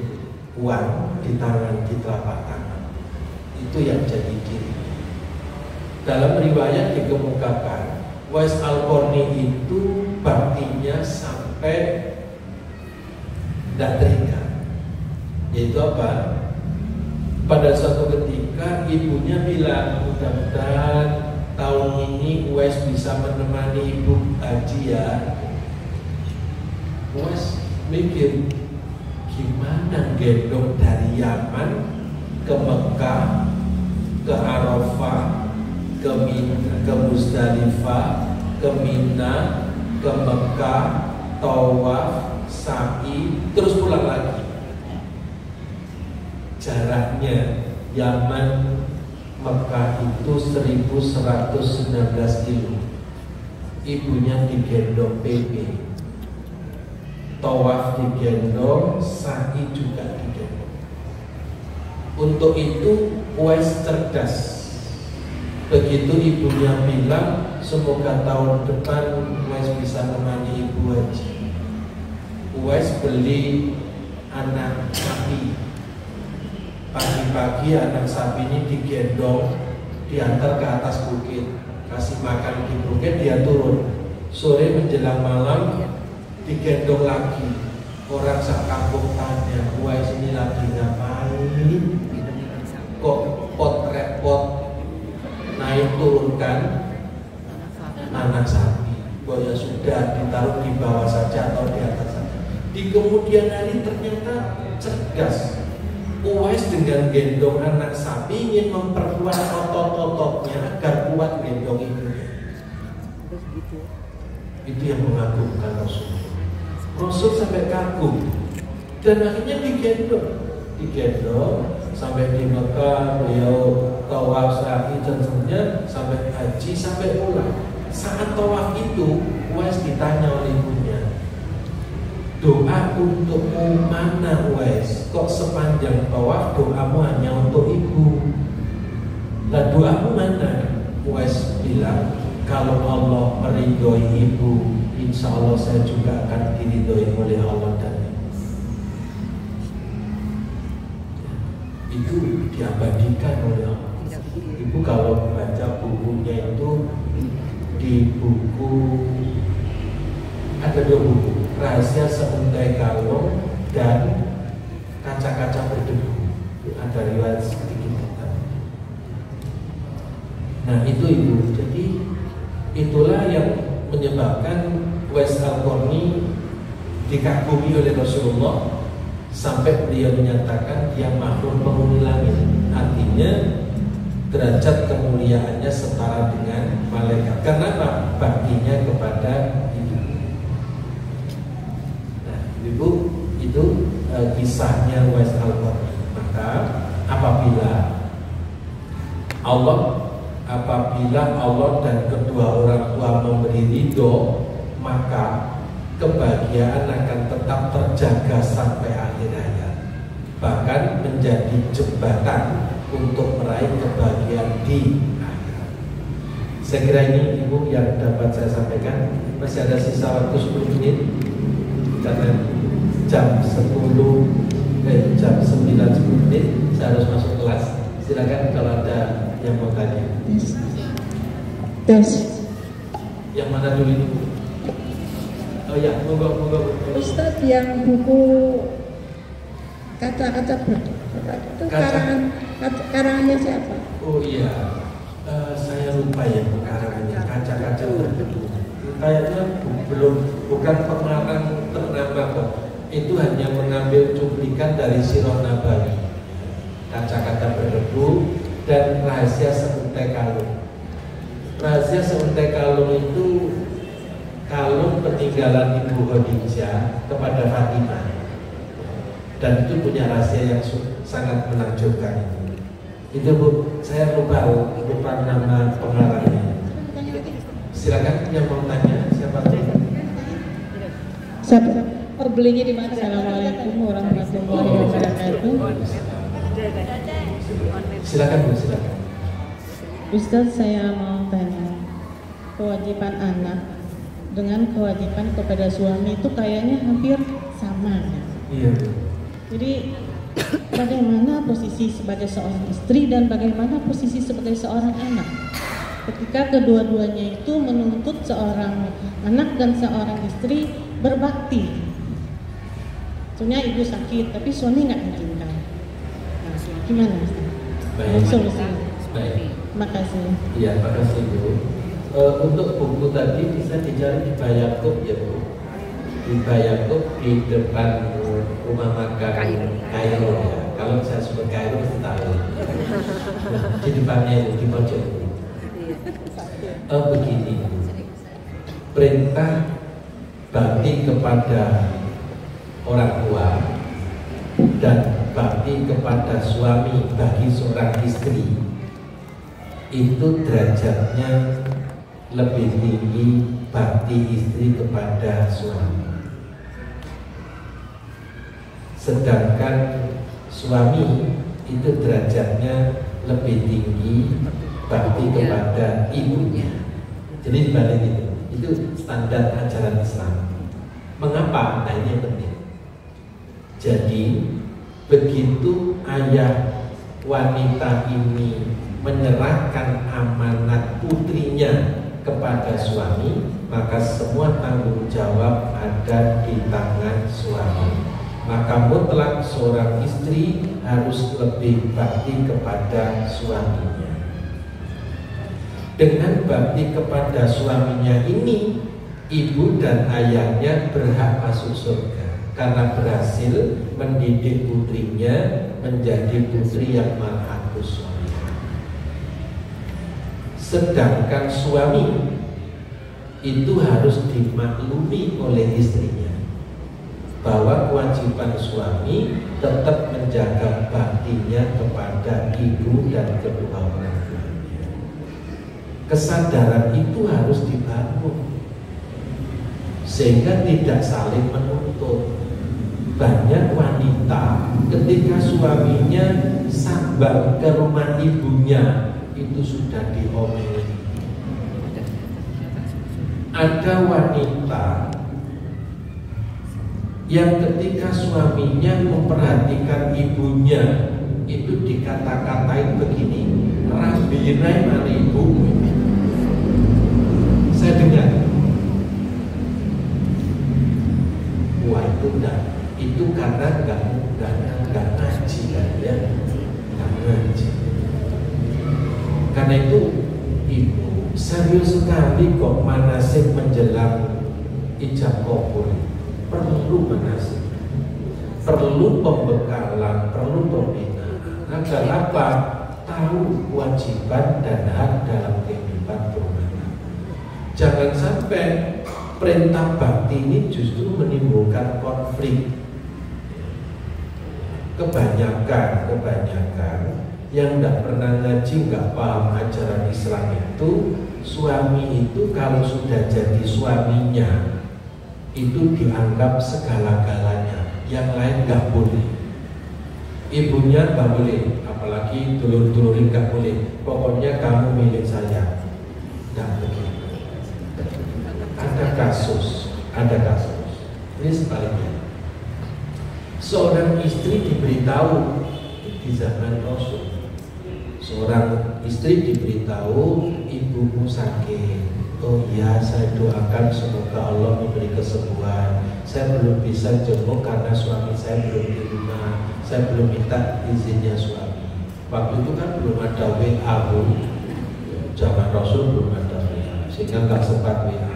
uang di tangan, di telapak tangan. Itu yang jadi ciri. Dalam riwayat dikemukakan, Uwais Al-Qarni itu baktinya sampai tidak terikat. Yaitu apa? Pada suatu ketika ibunya bilang, mudah-mudahan tahun ini Uwais bisa menemani ibu haji ya. Uwais mikir, gimana gendong dari Yaman ke Mekah, ke Arafah, ke Muzdalifah, ke Mina, ke Mekah, tawaf, sa'i, terus pulang lagi. Jaraknya Yaman Mekah itu 1119 kilo. Ibunya digendong PP, tawaf digendong, sa'i juga digendong. Untuk itu Uwais cerdas. Begitu ibunya bilang, semoga tahun depan Uwais bisa menemani ibu haji, Uwais beli anak sapi. Pagi-pagi anak sapi ini digendong, diantar ke atas bukit, kasih makan di bukit, dia turun. Sore menjelang malam digendong lagi. Orang sak kampung tanya, Uwais ini lagi ngapain? Kok pot repot naik turunkan anak sapi? Kok ya sudah ditaruh di bawah saja atau di atas saja. Di kemudian hari ternyata cerdas. Uwais dengan gendong anak sapi ingin memperkuat otot-ototnya agar kuat gendong ibunya. Itu yang mengagumkan Rasul. Rasul sampai kagum dan akhirnya digendong sampai di Mekah, beliau tawaf sa'i dan seterusnya sampai haji sampai pulang. Saat tawaf itu Uwais ditanya oleh ibunya, doa untukmu mana Uwais? Kok sepanjang tawaf doamu hanya untuk ibu? Lah doamu mana? Uwais bilang, kalau Allah meridhoi ibu, insya Allah saya juga akan diridhoi oleh Allah dan itu diabadikan oleh Allah. Ibu kalau baca bukunya itu di buku ada 2 buku, Rahasia Seuntai Kalung dan Kaca-Kaca Berdebu. Ada riwayat sedikit tentang. Nah itu ibu. Jadi itulah yang menyebabkan Uwais Al-Qarni dikagumi oleh Rasulullah sampai beliau menyatakan dia makhluk penghuni langit. Artinya derajat kemuliaannya setara dengan malaikat. Karena apa? Baktinya kepada ibu. Nah, ibu itu kisahnya Uwais Al-Qarni. Maka apabila Allah dan kedua orang tua memberi ridho, maka kebahagiaan akan tetap terjaga sampai akhir hayat, bahkan menjadi jembatan untuk meraih kebahagiaan di akhirat. Saya kira ini ibu yang dapat saya sampaikan. Masih ada sisa waktu 10 menit karena jam 9 menit saya harus masuk kelas. Silakan kalau ada yang mau tanya. Tes. Yang mana dulu ini? Oh ya, monggo. Ustadz, yang buku Kaca-Kaca Berdebu itu karangannya siapa? Oh iya, saya lupa ya karangannya. Kaca-Kaca Berdebu. Kayaknya bukan pengarang ternama kok. Itu hanya mengambil cuplikan dari Sirah Nabawi. Kaca-Kaca Berdebu dan Rahasia Seuntai Kalung. Rahasia Seuntai Kalung itu kalung peninggalan Ibu Khadijah kepada Fatimah, dan itu punya rahasia yang sangat menakjubkan. Itu Bu, saya lupa nama pengarangnya. Silakan yang mau tanya siapa tuh? Siapa? Belinya di mana? Assalamualaikum warahmatullahi wabarakatuh. Silakan Bu, silakan. Ustadz, saya mau tanya, kewajiban anak dengan kewajiban kepada suami itu kayaknya hampir sama ya? Iya. Jadi bagaimana posisi sebagai seorang istri dan bagaimana posisi sebagai seorang anak ketika kedua-duanya itu menuntut seorang anak dan seorang istri berbakti. Soalnya ibu sakit tapi suami nggak mengizinkan. Nah, gimana Ustaz? Baik. Solusinya. Baik. Makasih. Iya, makasih Bu. Untuk buku tadi bisa dicari di Bayakub ya Bu. Di Bayakub di depan rumah makan Kairo ya. Kalau saya sebut Kairo pasti tahu. Di depannya itu di pojok. Begini, perintah bakti kepada orang tua dan bakti kepada suami bagi seorang istri itu derajatnya lebih tinggi bakti istri kepada suami. Sedangkan suami itu derajatnya lebih tinggi bakti kepada ibunya. Jadi dibalik itu standar ajaran Islam. Mengapa? Nah ini yang penting. Jadi begitu ayah wanita ini menyerahkan amanat putrinya kepada suami, maka semua tanggung jawab ada di tangan suami. Maka mutlak seorang istri harus lebih bakti kepada suaminya. Dengan bakti kepada suaminya ini, ibu dan ayahnya berhak masuk surga. karena berhasil mendidik putrinya menjadi putri yang mar'atus sholihah. Sedangkan suami itu harus dimaklumi oleh istrinya bahwa kewajiban suami tetap menjaga baktinya kepada ibu dan kedua orang tuanya. Kesadaran itu harus dibangun sehingga tidak saling menuntut. Banyak wanita ketika suaminya sambat ke rumah ibunya itu sudah diomeli. Ada wanita yang ketika suaminya memperhatikan ibunya itu dikata-katain begini, "Rambirai mana ibumu?" Saya dengar, wah itu enggak, itu karena enggak ngaji kan ya, enggak ngaji. Karena itu ibu serius sekali kok manasik menjelang ijab kabul. Perlu manasik, perlu pembekalan, perlu pembinaan agar apa? Tahu kewajiban dan hak dalam kehidupan rumah tangga. Jangan sampai perintah bakti ini justru menimbulkan konflik. Kebanyakan yang tidak pernah ngaji, nggak paham ajaran Islam itu, suami itu kalau sudah jadi suaminya itu dianggap segala-galanya, yang lain nggak boleh. Ibunya nggak boleh, apalagi dulur-dulurin nggak boleh. Pokoknya kamu milik saya. Nggak begitu. Ada kasus. Ini sebaliknya. Seorang istri diberitahu di zaman Rasul. Seorang istri diberitahu ibumu sakit. Oh iya, saya doakan semoga Allah memberi kesembuhan. Saya belum bisa jenguk karena suami saya belum di rumah. Saya belum minta izinnya suami. Waktu itu kan belum ada WA, Bu. Zaman Rasul belum ada WA, sehingga nggak sempat WA.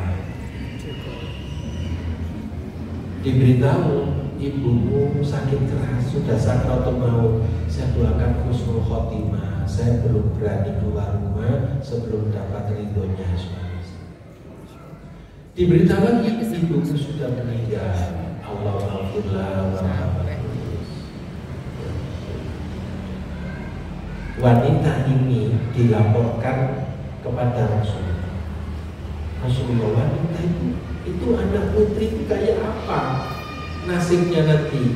Diberitahu ibumu sakit keras, sudah sakratul maut. Saya doakan husnul khotimah. Saya belum berani keluar rumah sebelum dapat ridhonya suami. Diberitahu lagi ibumu sudah meninggal. Alhamdulillah warahmatullahi. Wanita ini dilaporkan kepada Rasulullah. Wanita itu anak putri kayak apa nasibnya nanti?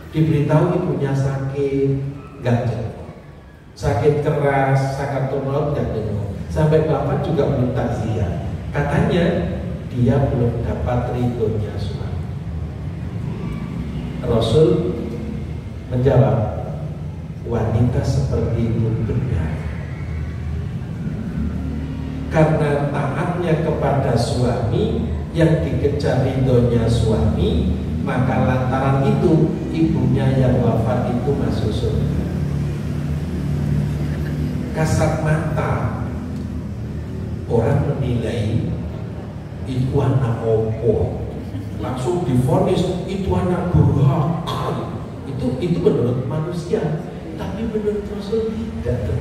Diberitahu ibunya sakit, nggak jenguk, sakit keras, sakratul maut nggak jenguk. Sampai bapak juga belum takziah. Katanya dia belum dapat ridhonya suami. Rasul menjawab, wanita seperti itu benar. Karena taatnya kepada suami yang dikejar ridhonya suami, maka lantaran itu ibunya yang wafat itu masuk surga. Kasat mata orang menilai itu anak opo, langsung divonis itu anak durhaka. Itu menurut manusia, tapi menurut Rasul tidak.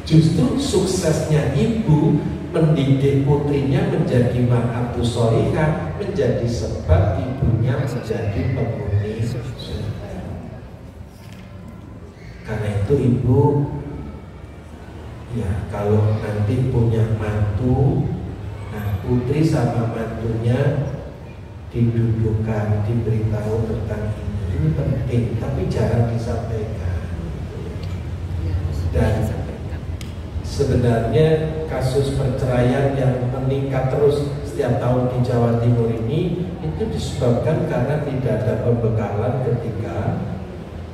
Justru suksesnya ibu mendidik putrinya menjadi mar'atus sholihah, menjadi sebab ibunya menjadi penghuni surga. Karena itu ibu, ya kalau nanti punya mantu, nah putri sama mantunya didudukkan, diberitahu tentang ini penting, tapi jarang disampaikan. Dan sebenarnya kasus perceraian yang meningkat terus setiap tahun di Jawa Timur ini itu disebabkan karena tidak ada pembekalan ketika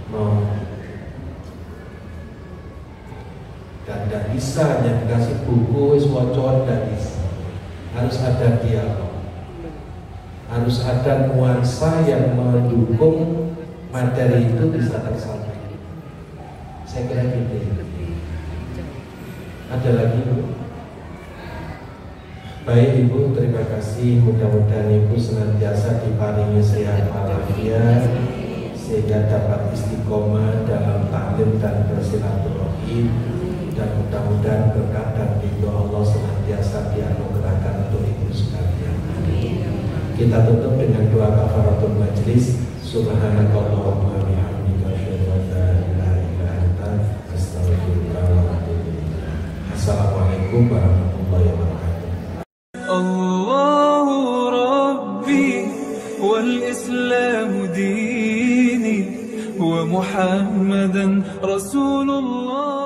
mau, dan tidak bisa hanya dikasih buku wis waca, dan harus ada dialog, harus ada nuansa yang mendukung materi itu bisa tersampaikan. Saya kira gitu. Ada lagi, Bu? Baik Ibu, terima kasih. Mudah-mudahan Ibu senantiasa diparingi sehat walafiat sehingga dapat istiqomah dalam taklim dan bersilaturahim, dan mudah-mudahan berkat dan ridho Allah senantiasa dianugerahkan untuk Ibu sekalian. Kita tutup dengan doa kafaratul majlis. Subhanakallahumma bihamdika asyhadu an la ilaha illa anta astaghfiruka wa atubu ilaik. Assalamualaikum warahmatullahi wabarakatuh. الله ربي والإسلام ديني ومحمدا رسول الله.